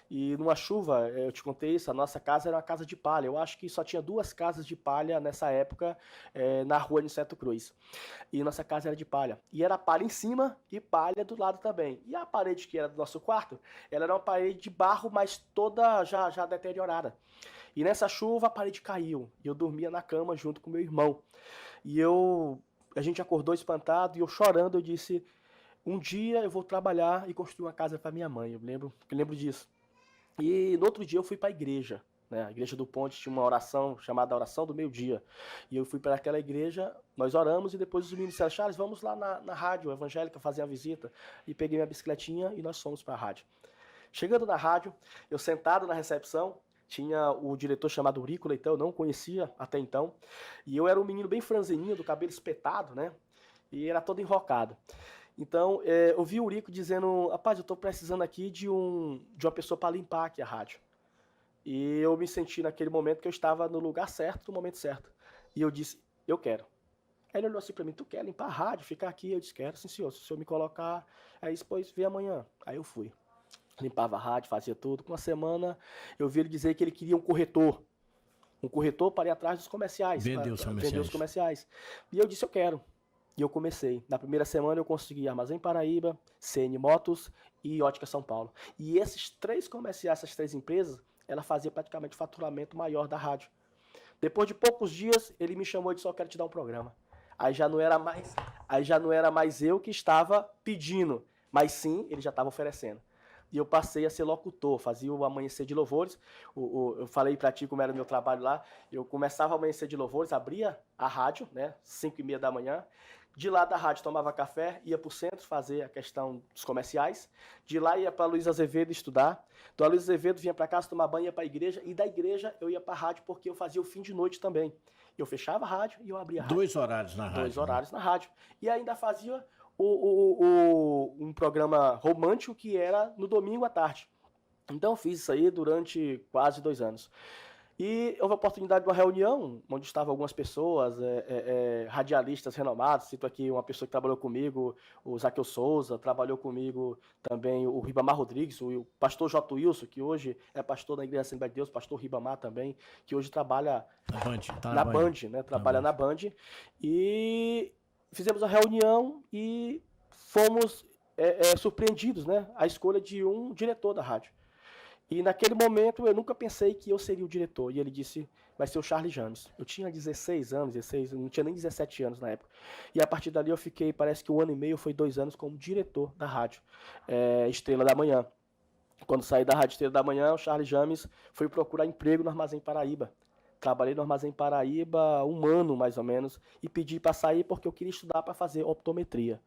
E numa chuva, eu te contei isso, a nossa casa era uma casa de palha. Eu acho que só tinha duas casas de palha nessa época, na rua de Santa Cruz. E nossa casa era de palha. E era palha em cima e palha do lado também. E a parede que era do nosso quarto, ela era uma parede de barro, mas toda já deteriorada. E nessa chuva a parede caiu. E eu dormia na cama junto com meu irmão. E a gente acordou espantado e eu chorando, eu disse: um dia eu vou trabalhar e construir uma casa para minha mãe. Eu lembro disso. E no outro dia eu fui para a igreja, né? A igreja do Ponte tinha uma oração chamada Oração do Meio-Dia. E eu fui para aquela igreja, nós oramos e depois os meninos disseram: Charles, vamos lá na rádio evangélica fazer uma visita. E peguei minha bicicletinha e nós fomos para a rádio. Chegando na rádio, eu sentado na recepção, tinha o diretor chamado Urico Leitão, eu não conhecia até então. E eu era um menino bem franzininho, do cabelo espetado, né? E era todo enrocado. Então, eu vi o Urico dizendo: rapaz, eu estou precisando aqui de uma pessoa para limpar aqui a rádio. E eu me senti naquele momento que eu estava no lugar certo, no momento certo. E eu disse: eu quero. Aí ele olhou assim para mim: tu quer limpar a rádio, ficar aqui? Eu disse: quero, sim senhor, se o senhor me colocar. Aí depois vê amanhã. Aí eu fui. Limpava a rádio, fazia tudo. Com uma semana, eu vi ele dizer que ele queria um corretor. Um corretor para ir atrás dos comerciais, Vendeu para os vender os comerciais. comerciais. E eu disse: eu quero. E eu comecei. Na primeira semana eu consegui Armazém Paraíba, CN Motos e Ótica São Paulo. E esses três comerciais, essas três empresas, ela fazia praticamente o faturamento maior da rádio. Depois de poucos dias, ele me chamou e disse: eu quero te dar um programa. Aí já não era mais eu que estava pedindo, mas sim, ele já estava oferecendo. E eu passei a ser locutor, fazia o Amanhecer de Louvores. Eu falei para ti como era o meu trabalho lá. Eu começava o Amanhecer de Louvores, abria a rádio, né, 5h30 da manhã. De lá da rádio tomava café, ia para o centro fazer a questão dos comerciais. De lá ia para Luiz Azevedo estudar. Do Luiz Azevedo vinha para casa tomar banho, ia para a igreja. E da igreja eu ia para a rádio porque eu fazia o fim de noite também. Eu fechava a rádio e eu abria a rádio. Dois horários na Dois rádio, né? horários na rádio. E ainda fazia um programa romântico que era no domingo à tarde. Então eu fiz isso aí durante quase 2 anos. E houve a oportunidade de uma reunião onde estavam algumas pessoas, radialistas renomados. Cito aqui uma pessoa que trabalhou comigo, o Zaqueu Souza, trabalhou comigo também o Ribamar Rodrigues, o pastor J. Wilson, que hoje é pastor da Igreja Assembleia de Deus, pastor Ribamar também, que hoje trabalha Na Band, tá na na Band. Band, né? Na Trabalha Band. na Band. E fizemos a reunião e fomos surpreendidos, né? A escolha de um diretor da rádio. E naquele momento eu nunca pensei que eu seria o diretor. E ele disse: vai ser o Charles James. Eu tinha 16 anos, 16, não tinha nem 17 anos na época. E a partir dali eu fiquei, parece que 1 ano e meio, foi 2 anos como diretor da rádio, Estrela da Manhã. Quando saí da Rádio Estrela da Manhã, o Charles James foi procurar emprego no Armazém Paraíba. Trabalhei no Armazém Paraíba 1 ano, mais ou menos, e pedi para sair porque eu queria estudar para fazer optometria.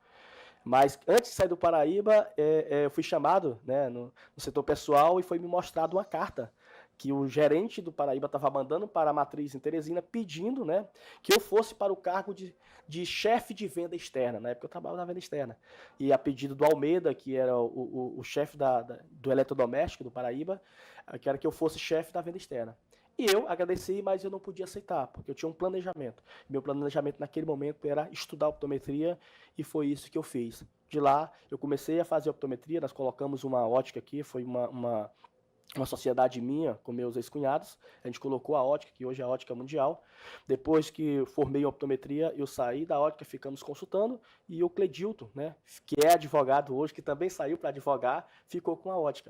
Mas antes de sair do Paraíba, eu fui chamado, né, no setor pessoal e foi me mostrado uma carta que o gerente do Paraíba estava mandando para a matriz em Teresina, pedindo, né, que eu fosse para o cargo de chefe de venda externa. Na época eu trabalhava na venda externa. E a pedido do Almeida, que era o chefe do eletrodoméstico do Paraíba, que era que eu fosse chefe da venda externa. E eu agradeci, mas eu não podia aceitar, porque eu tinha um planejamento. Meu planejamento naquele momento era estudar optometria e foi isso que eu fiz. De lá, eu comecei a fazer optometria, nós colocamos uma ótica aqui, foi uma sociedade minha com meus ex-cunhados. A gente colocou a ótica, que hoje é a ótica mundial. Depois que formei em optometria, eu saí da ótica, ficamos consultando, e o Cledilton, né, que é advogado hoje, que também saiu para advogar, ficou com a ótica.